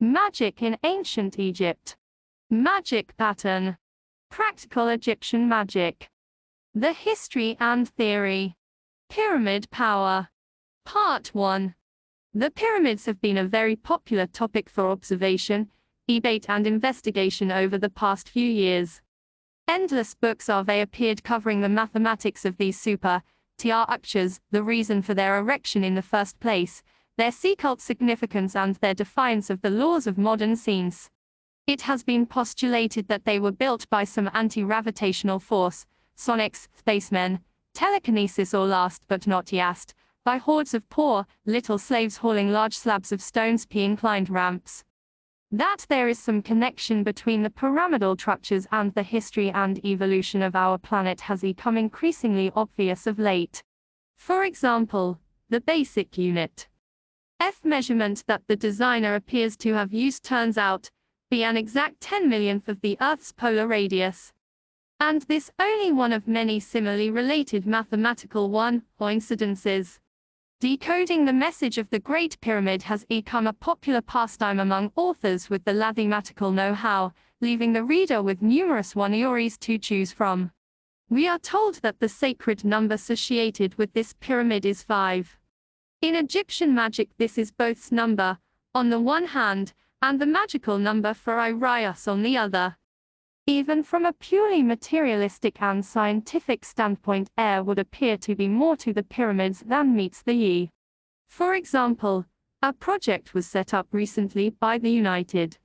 Magic in ancient Egypt. Magic pattern. Practical Egyptian magic. The history and theory. Pyramid power. Part 1. The pyramids have been a very popular topic for observation, debate and investigation over the past few years. Endless books have appeared covering the mathematics of these structures, the reason for their erection in the first place, their occult significance and their defiance of the laws of modern science. It has been postulated that they were built by some anti-gravitational force, sonics, spacemen, telekinesis or last but not least, by hordes of poor, little slaves hauling large slabs of stones per inclined ramps. That there is some connection between the pyramidal structures and the history and evolution of our planet has become increasingly obvious of late. For example, the basic unit F measurement that the designer appears to have used turns out be an exact 10 millionth of the Earth's polar radius. And this only one of many similarly related mathematical coincidences. Decoding the message of the Great Pyramid has become a popular pastime among authors with the mathematical know-how, leaving the reader with numerous theories to choose from. We are told that the sacred number associated with this pyramid is 5. In Egyptian magic this is Thoth's number, on the one hand, and the magical number for Irius on the other. Even from a purely materialistic and scientific standpoint, air would appear to be more to the pyramids than meets the eye. For example, a project was set up recently by the United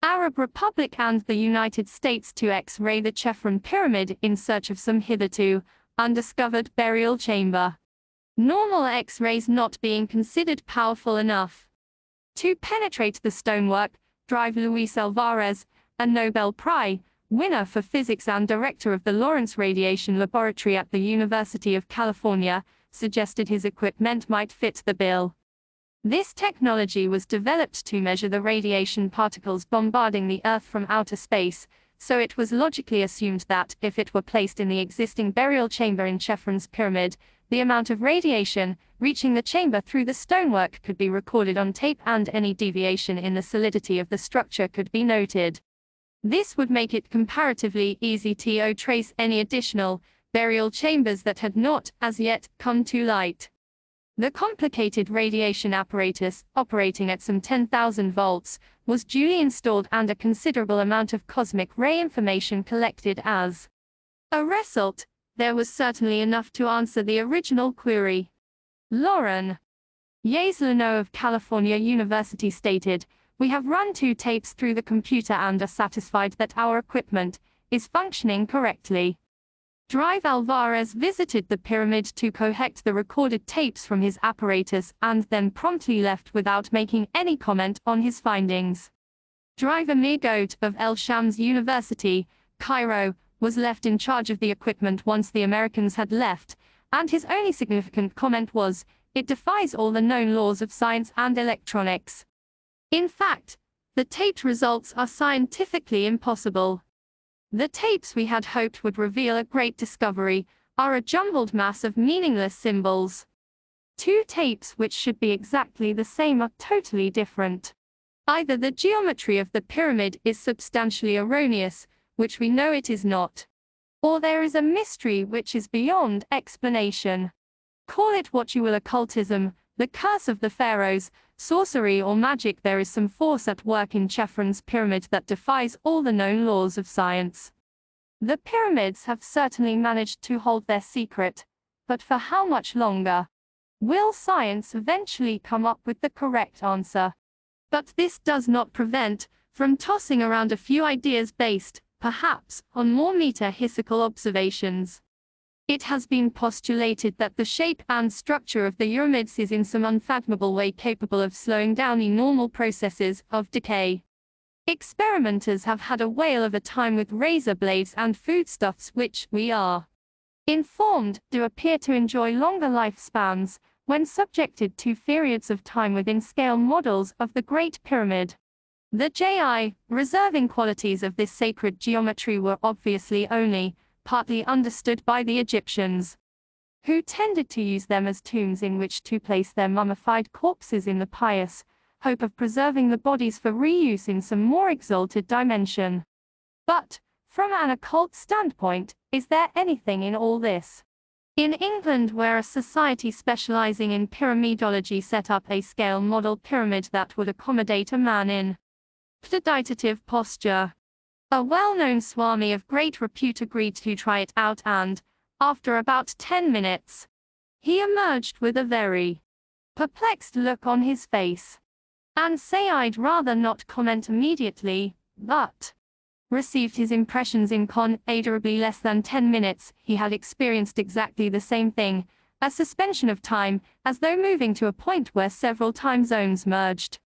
Arab Republic and the United States to X-ray the Chephren Pyramid in search of some hitherto undiscovered burial chamber. Normal X-rays not being considered powerful enough to penetrate the stonework, drive Luis Alvarez, a Nobel Prize winner for physics and director of the Lawrence Radiation Laboratory at the University of California, suggested his equipment might fit the bill. This technology was developed to measure the radiation particles bombarding the Earth from outer space, so it was logically assumed that, if it were placed in the existing burial chamber in Chephen's pyramid, the amount of radiation reaching the chamber through the stonework could be recorded on tape and any deviation in the solidity of the structure could be noted. This would make it comparatively easy to trace any additional burial chambers that had not, as yet, come to light. The complicated radiation apparatus, operating at some 10,000 volts, was duly installed and a considerable amount of cosmic ray information collected as a result. There was certainly enough to answer the original query. Lauren Yaslano of California University stated, "We have run 2 tapes through the computer and are satisfied that our equipment is functioning correctly." Drive Alvarez visited the pyramid to collect the recorded tapes from his apparatus and then promptly left without making any comment on his findings. Drive Amir Goat of El Shams University, Cairo, was left in charge of the equipment once the Americans had left, and his only significant comment was, "It defies all the known laws of science and electronics." In fact, the taped results are scientifically impossible. The tapes we had hoped would reveal a great discovery are a jumbled mass of meaningless symbols. 2 tapes which should be exactly the same are totally different. Either the geometry of the pyramid is substantially erroneous, which we know it is not, or there is a mystery which is beyond explanation. Call it what you will: occultism, the curse of the pharaohs, sorcery or magic. There is some force at work in Chephen's pyramid that defies all the known laws of science. The pyramids have certainly managed to hold their secret, but for how much longer? Will science eventually come up with the correct answer? But this does not prevent from tossing around a few ideas based, perhaps, on more metaphysical observations. It has been postulated that the shape and structure of the pyramids is in some unfathomable way capable of slowing down the normal processes of decay. Experimenters have had a whale of a time with razor blades and foodstuffs which, we are informed, do appear to enjoy longer lifespans when subjected to periods of time within scale models of the Great Pyramid. The reserving qualities of this sacred geometry were obviously only partly understood by the Egyptians, who tended to use them as tombs in which to place their mummified corpses in the pious, hope of preserving the bodies for reuse in some more exalted dimension. But, from an occult standpoint, is there anything in all this? In England, where a society specializing in pyramidology set up a scale model pyramid that would accommodate a man in meditative posture, a well-known Swami of great repute agreed to try it out and, after about 10 minutes, he emerged with a very perplexed look on his face, and say I'd rather not comment immediately, but received his impressions in considerably less than 10 minutes. He had experienced exactly the same thing, a suspension of time, as though moving to a point where several time zones merged.